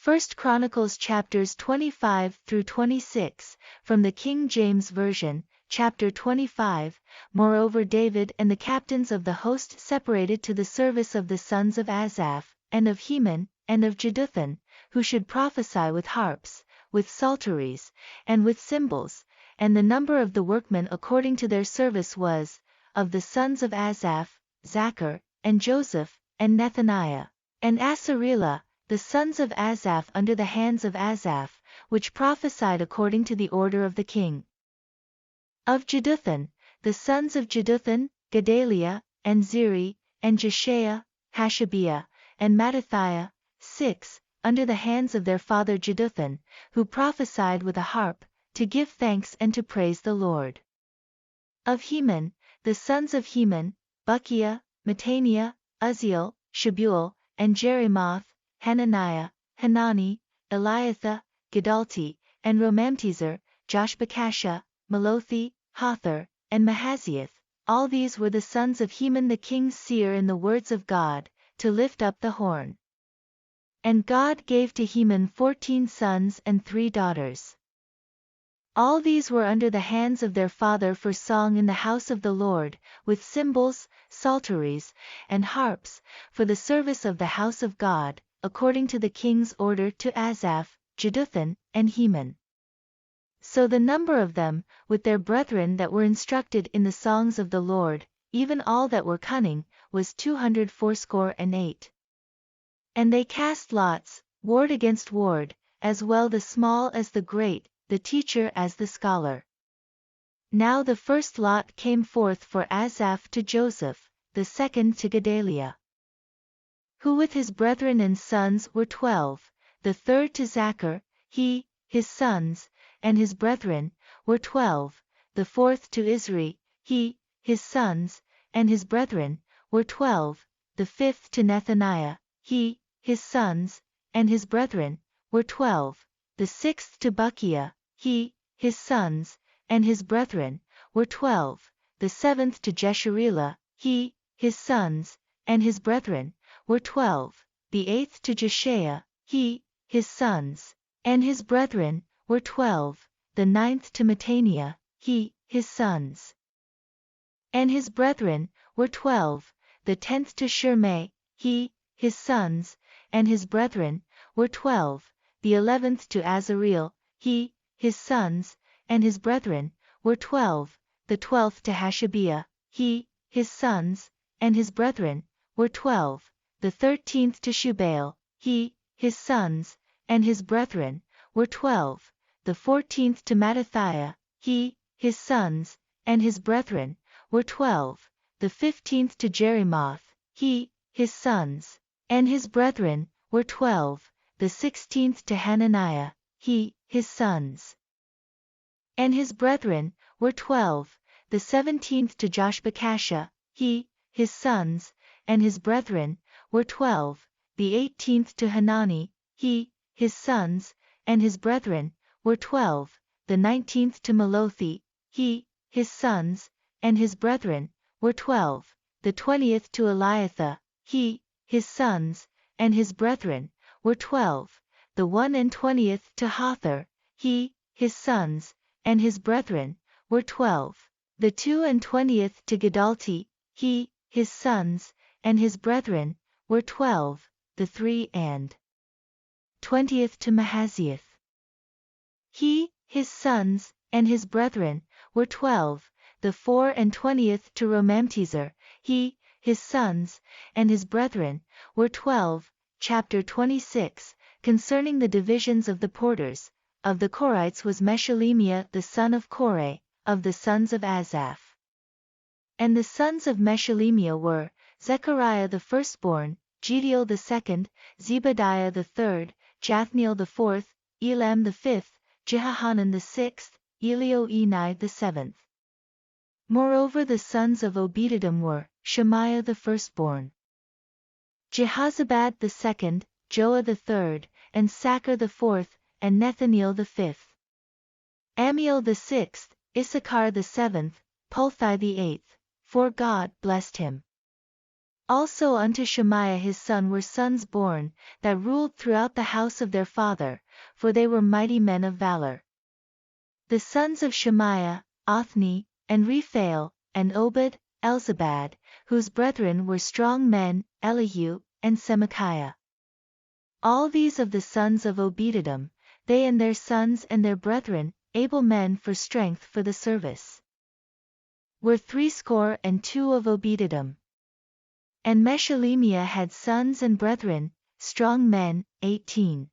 1 Chronicles chapters 25 through 26, from the King James Version, chapter 25. Moreover David and the captains of the host separated to the service of the sons of Asaph, and of Heman, and of Jeduthun, who should prophesy with harps, with psalteries, and with cymbals, and the number of the workmen according to their service was, of the sons of Asaph, Zachar, and Joseph, and Nethaniah, and Asarela, the sons of Asaph under the hands of Asaph, which prophesied according to the order of the king. Of Jeduthun, the sons of Jeduthun, Gedaliah, and Zeri, and Jeshaiah, Hashabiah, and Mattithiah, 6, under the hands of their father Jeduthun, who prophesied with a harp, to give thanks and to praise the Lord. Of Heman, the sons of Heman, Bukiah, Mattaniah, Uzziel, Shebuel, and Jerimoth, Hananiah, Hanani, Eliathah, Gedalti, and Romamtezer, Joshbekashah, Malothi, Hothar, and Mahaziath. All these were the sons of Heman the king's seer in the words of God, to lift up the horn. And God gave to Heman 14 sons and 3 daughters. All these were under the hands of their father for song in the house of the Lord, with cymbals, psalteries, and harps, for the service of the house of God, according to the king's order to Asaph, Jeduthun, and Heman. So the number of them, with their brethren that were instructed in the songs of the Lord, even all that were cunning, was 268. And they cast lots, ward against ward, as well the small as the great, the teacher as the scholar. Now the first lot came forth for Asaph to Joseph, the second to Gedaliah, who with his brethren and sons were 12, the third to Zachar, he, his sons, and his brethren, were 12, the fourth to Isri, he, his sons, and his brethren, were 12, the fifth to Nethaniah, he, his sons, and his brethren, were 12, the sixth to Bukiah, he, his sons, and his brethren, were 12, the seventh to Jesharelah, he, his sons, and his brethren, were 12, the eighth to Jeshaiah, he, his sons, and his brethren, were 12, the ninth to Mattaniah, he, his sons, and his brethren, were 12, the 10th to Shirmei, he, his sons, and his brethren, were 12, the 11th to Azareel, he, his sons, and his brethren, were 12, the 12th to Hashabiah, he, his sons, and his brethren, were 12, the 13th to Shubael, he, his sons, and his brethren, were 12, the 14th to Mattithiah, he, his sons, and his brethren, were 12, the 15th to Jerimoth, he, his sons, and his brethren, were 12, the 16th to Hananiah, he, his sons, and his brethren, were 12, the 17th to Joshbekashah, he, his sons, and his brethren, were 12, the 18th to Hanani, he, his sons, and his brethren, were 12, the 19th to Malothi, he, his sons, and his brethren, were 12, the 20th to Eliathah, he, his sons, and his brethren, were 12, the 21st to Hothar, he, his sons, and his brethren, were 12, the 22nd to Gedalti, he, his sons, and his brethren, were 12, the 23rd and 20th to Mahaziath, he, his sons, and his brethren, were 12, the 24th to Romamtezer, he, his sons, and his brethren, were 12. Chapter 26, concerning the divisions of the porters. Of the Korites was Meshelemiah the son of Kore, of the sons of Asaph. And the sons of Meshelemiah were, Zechariah the firstborn, Jediel the second, Zebadiah the third, Jathniel the fourth, Elam the fifth, Jehohanan the sixth, Elioenai the seventh. Moreover the sons of Obededom were, Shemaiah the firstborn, Jehozabad the second, Joah the third, and Sacar the fourth, and Nethaneel the fifth. Amiel the sixth, Issachar the seventh, Pulthi the eighth, for God blessed him. Also unto Shemaiah his son were sons born, that ruled throughout the house of their father, for they were mighty men of valor. The sons of Shemaiah, Othni, and Rephael, and Obed, Elzabad, whose brethren were strong men, Elihu, and Semachiah. All these of the sons of Obededom, they and their sons and their brethren, able men for strength for the service, were 62 of Obededom. And Meshelemiah had sons and brethren, strong men, 18.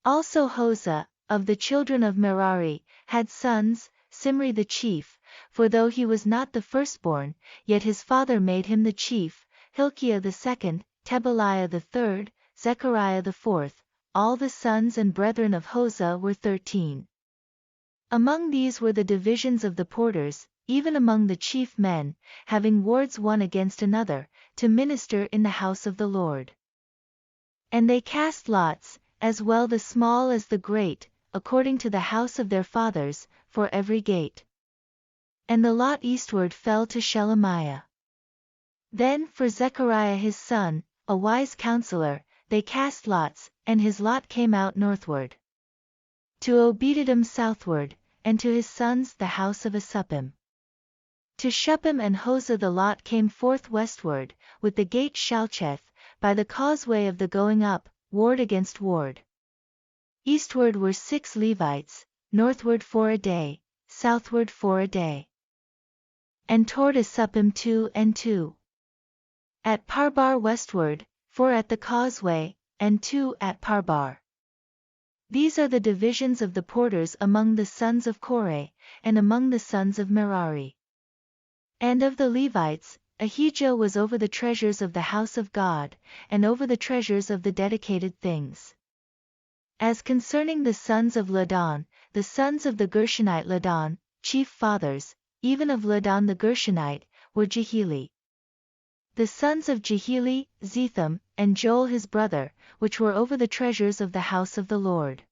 Also Hosea, of the children of Merari, had sons, Simri the chief, for though he was not the firstborn, yet his father made him the chief, Hilkiah the second, Tebaliah the third, Zechariah the fourth. All the sons and brethren of Hosea were 13. Among these were the divisions of the porters, even among the chief men, having wards one against another, to minister in the house of the Lord. And they cast lots, as well the small as the great, according to the house of their fathers, for every gate. And the lot eastward fell to Shelemiah. Then for Zechariah his son, a wise counselor, they cast lots, and his lot came out northward, to Obededom southward, and to his sons the house of Asuppim. To Shuppim and Hosea the lot came forth westward, with the gate Shalcheth, by the causeway of the going up, ward against ward. Eastward were 6 Levites, northward 4 a day, southward 4 a day. And toward Asuppim 2 and 2. At Parbar westward, 4 at the causeway, and 2 at Parbar. These are the divisions of the porters among the sons of Korah, and among the sons of Merari. And of the Levites, Ahijah was over the treasures of the house of God, and over the treasures of the dedicated things. As concerning the sons of Ladan, the sons of the Gershonite Ladan, chief fathers, even of Ladan the Gershonite, were Jehili. The sons of Jehili, Zetham, and Joel his brother, which were over the treasures of the house of the Lord.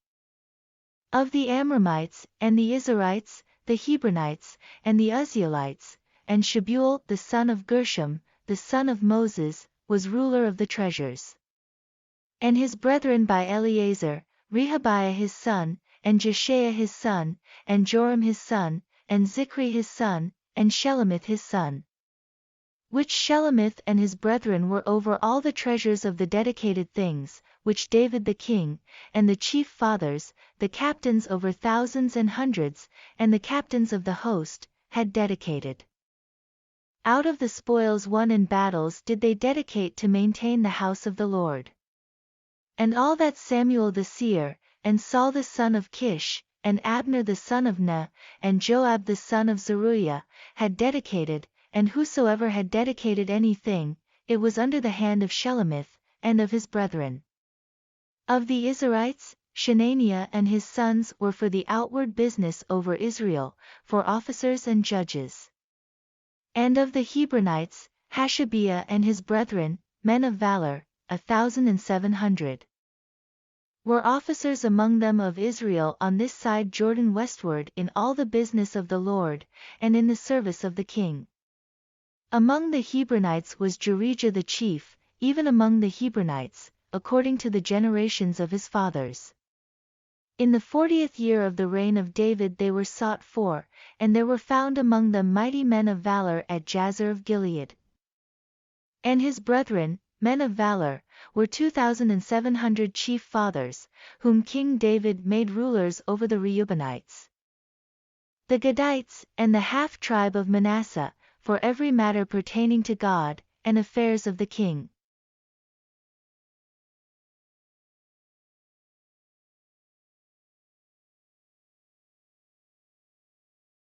Of the Amramites, and the Izharites, the Hebronites, and the Uzzielites, and Shebuel the son of Gershom, the son of Moses, was ruler of the treasures. And his brethren by Eleazar, Rehabiah his son, and Jeshaiah his son, and Joram his son, and Zichri his son, and Shelomith his son. Which Shelomith and his brethren were over all the treasures of the dedicated things, which David the king, and the chief fathers, the captains over thousands and hundreds, and the captains of the host, had dedicated. Out of the spoils won in battles did they dedicate to maintain the house of the Lord. And all that Samuel the seer, and Saul the son of Kish, and Abner the son of Ner, and Joab the son of Zeruiah, had dedicated, and whosoever had dedicated anything, it was under the hand of Shelomith, and of his brethren. Of the Izharites, Shenaniah and his sons were for the outward business over Israel, for officers and judges. And of the Hebronites, Hashabiah and his brethren, men of valor, 1,700. Were officers among them of Israel on this side Jordan westward in all the business of the Lord, and in the service of the king. Among the Hebronites was Jerijah the chief, even among the Hebronites, according to the generations of his fathers. In the 40th year of the reign of David they were sought for, and there were found among them mighty men of valor at Jazer of Gilead. And his brethren, men of valor, were 2,700 chief fathers, whom King David made rulers over the Reubenites, the Gadites, and the half-tribe of Manasseh, for every matter pertaining to God, and affairs of the king.